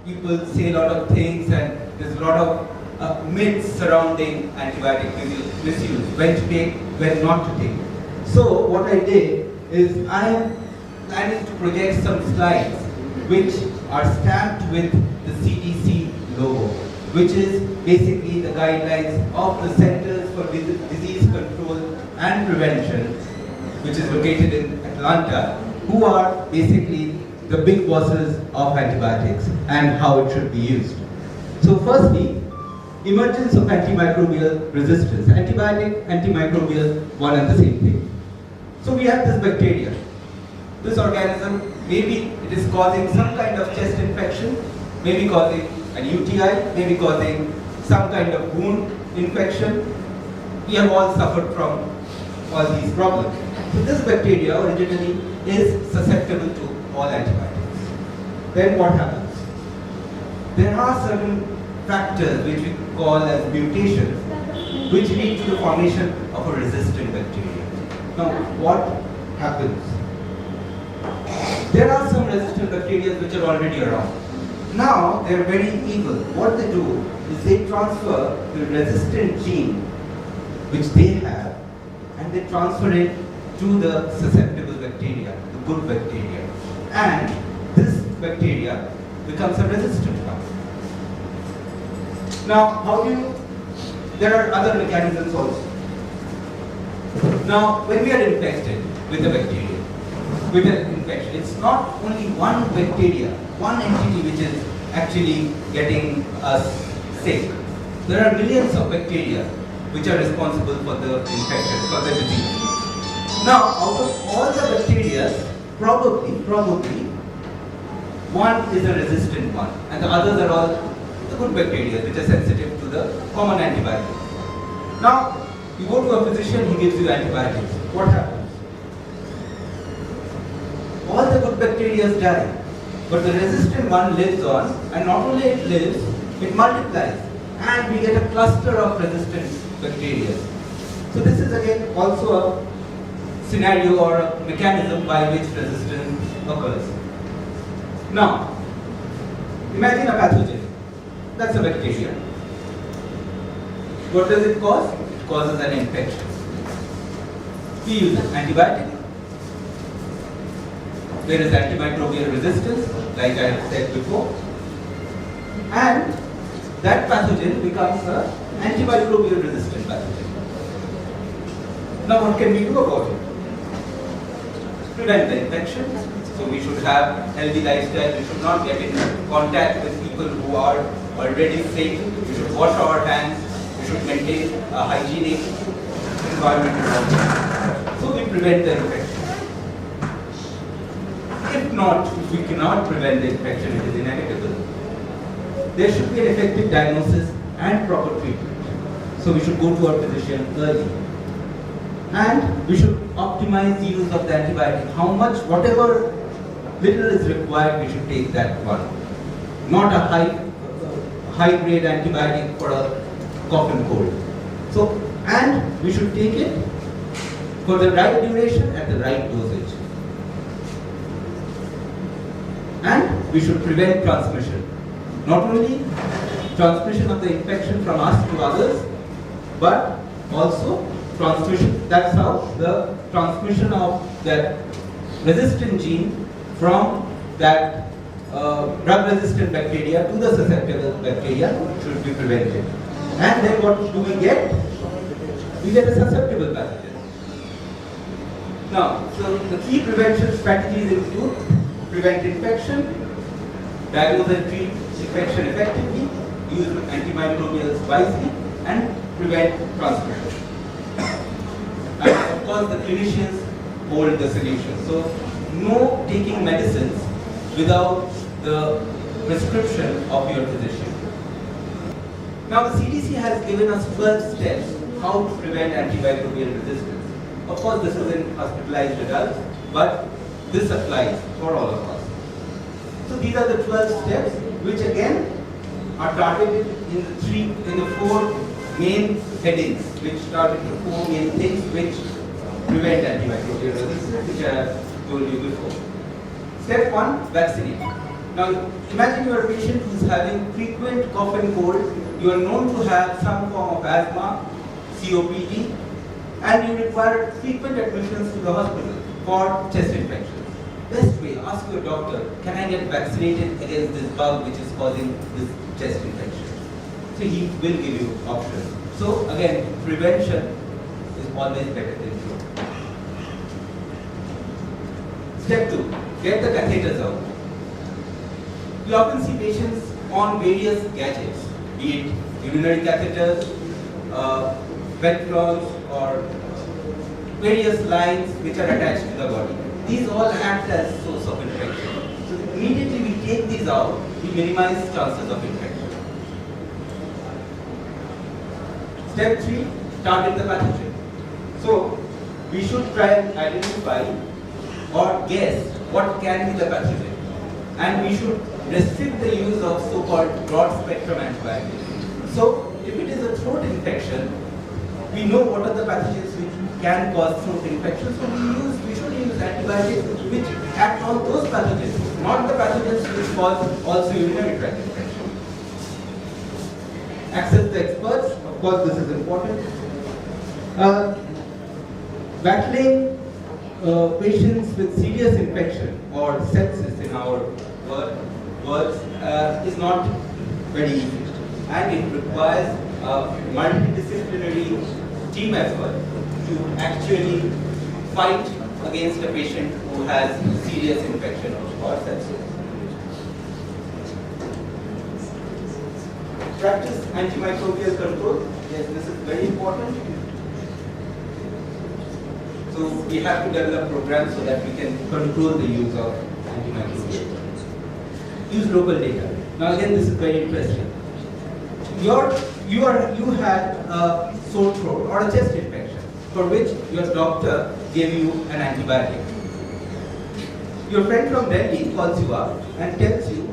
people say a lot of things and there's a lot of myths surrounding antibiotic misuse, when to take, when not to take. So what I did is I am planning to project some slides which are stamped with the CDC logo, which is basically the guidelines of the Centers for Disease Control and Prevention, which is located in Atlanta, who are basically the big bosses of antibiotics and how it should be used. So firstly, emergence of antimicrobial resistance. Antibiotic, antimicrobial, one and the same thing. So we have this bacteria. This organism, maybe it is causing some kind of chest infection, maybe causing an UTI, maybe causing some kind of wound infection. We have all suffered from all these problems. So this bacteria originally is susceptible to all antibiotics. Then what happens? There are certain factors which we call as mutations which lead to the formation of a resistant bacteria. Now what happens? There are some resistant bacteria which are already around. Now they are very evil. What they do is they transfer the resistant gene which they have and they transfer it to the susceptible bacteria, the good bacteria. And this bacteria becomes a resistant one. Now, there are other mechanisms also. Now, when we are infected with a bacteria, with an infection, it's not only one bacteria, one entity which is actually getting us sick. There are millions of bacteria which are responsible for the infection, for the disease. Now, out of all the bacteria, probably, one is a resistant one, and the others are all the good bacteria which are sensitive to the common antibiotics. Now, you go to a physician, he gives you antibiotics. What happens? All the good bacteria die, but the resistant one lives on, and not only it lives, it multiplies, and we get a cluster of resistant bacteria. So this is again also a scenario or a mechanism by which resistance occurs. Now, imagine a pathogen. That's a bacteria. What does it cause? It causes an infection. We use antibiotic. There is antimicrobial resistance, like I have said before. And that pathogen becomes an antimicrobial resistant pathogen. Now what can we do about it? Prevent the infection. So we should have healthy lifestyle. We should not get in contact with people who are already sick. We should wash our hands. We should maintain a hygienic environment around us. So we prevent the infection. If we cannot prevent the infection, it is inevitable. There should be an effective diagnosis and proper treatment. So we should go to our physician early. And we should optimize the use of the antibiotic. How much, whatever little is required, we should take that one. Not a high grade antibiotic for a cough and cold. So, and we should take it for the right duration at the right dosage. And we should prevent transmission. Not only transmission of the infection from us to others, but also transmission. That's how the transmission of that resistant gene from that drug-resistant bacteria to the susceptible bacteria should be prevented. And then what do we get? We get a susceptible pathogen. Now, so the key prevention strategies include prevent infection, diagnose and treat infection effectively, use antimicrobials wisely, and prevent transmission. And of course, the clinicians hold the solution. So, no taking medicines without the prescription of your physician. Now, the CDC has given us 12 steps how to prevent antimicrobial resistance. Of course, this is in hospitalized adults, but this applies for all of us. So, these are the 12 steps, which again are targeted in the 4 main headings, which target the 4 main things which prevent antimicrobial resistance, which I have told you before. Step 1, vaccinate. Now, imagine you are a patient who is having frequent cough and cold. You are known to have some form of asthma, COPD, and you require frequent admissions to the hospital for chest infections. Best way, ask your doctor, can I get vaccinated against this bug which is causing this chest infection? So he will give you options. So again, prevention is always better than cure. Step 2, get the catheters out. We often see patients on various gadgets, be it urinary catheters, ventrals, or various lines which are attached to the body. These all act as source of infection. So immediately we take these out, we minimize chances of infection. Step 3, target the pathogen. So we should try and identify or guess what can be the pathogen. And we should restrict the use of so-called broad spectrum antibiotics. So if it is a throat infection, we know what are the pathogens which can cause throat infection. So we should use antibiotics which act on those pathogens, not the pathogens which cause also urinary tract infection. Access the experts, of course this is important. Battling patients with serious infection or sepsis in our words is not very easy, and it requires a multidisciplinary team effort to actually fight against a patient who has serious infection or sepsis. Practice antimicrobial control. Yes, this is very important. So we have to develop programs so that we can control the use of antimicrobials. Use local data. Now again, this is very interesting. You had a sore throat or a chest infection for which your doctor gave you an antibiotic. Your friend from Delhi calls you up and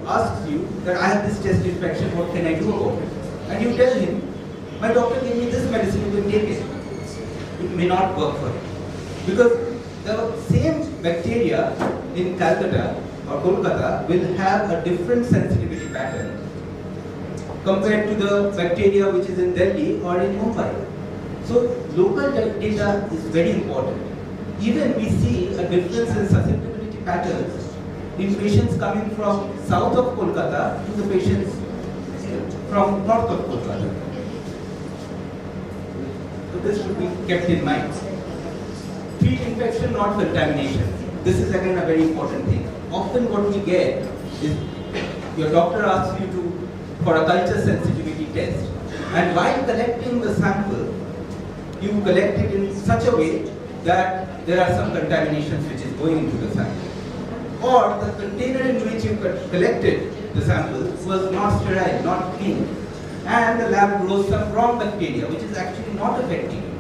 asks you that I have this chest infection, what can I do about it? And you tell him, my doctor gave me this medicine, you can take it. It may not work for you. Because the same bacteria in Calcutta or Kolkata will have a different sensitivity pattern compared to the bacteria which is in Delhi or in Mumbai. So local data is very important. Even we see a difference in susceptibility patterns in patients coming from south of Kolkata to the patients from north of Kolkata. So this should be kept in mind. Treat infection, not contamination. This is again a very important thing. Often what we get is your doctor asks you for a culture sensitivity test, and while collecting the sample, you collect it in such a way that there are some contaminations which is going into the sample. Or the container in which you collected the sample was not sterile, not clean, and the lab grows some wrong bacteria which is actually not affecting you.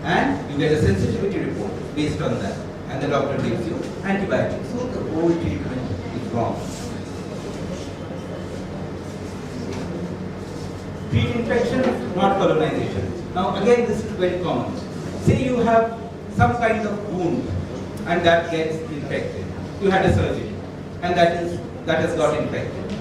And you get a sensitivity report based on that, and the doctor gives you antibiotics. So the whole treatment is wrong. Treat infection, not colonization. Now again, this is very common. Say you have some kind of wound and that gets infected. You had a surgery and that has got infected.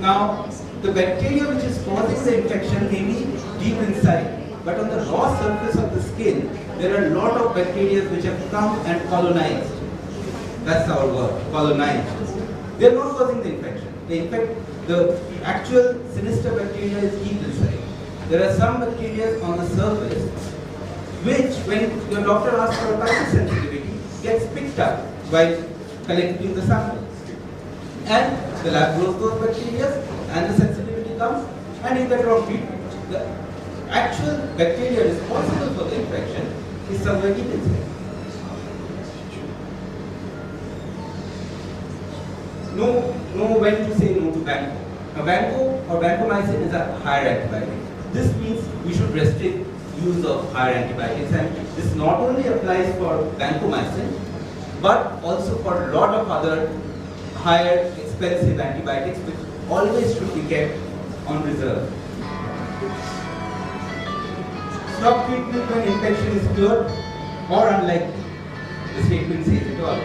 Now the bacteria which is causing the infection may be deep inside, but on the raw surface of the skin there are a lot of bacteria which have come and colonized. That's our word, colonized. They are not causing the infection. The actual sinister bacteria is deep inside. There are some bacteria on the surface which, when your doctor asks for a culture sensitivity, gets picked up while collecting the samples. And the lab grows those bacteria and the sensitivity comes and you get wrong treatment. The actual bacteria responsible for the infection is somewhere deep inside. Know when to say no to Vanco. Now Vanco or vancomycin is a higher antibiotic. This means we should restrict use of higher antibiotics, and this not only applies for vancomycin but also for a lot of other higher expensive antibiotics which always should be kept on reserve. Stop treatment when infection is cured or unlikely. The statement says it all.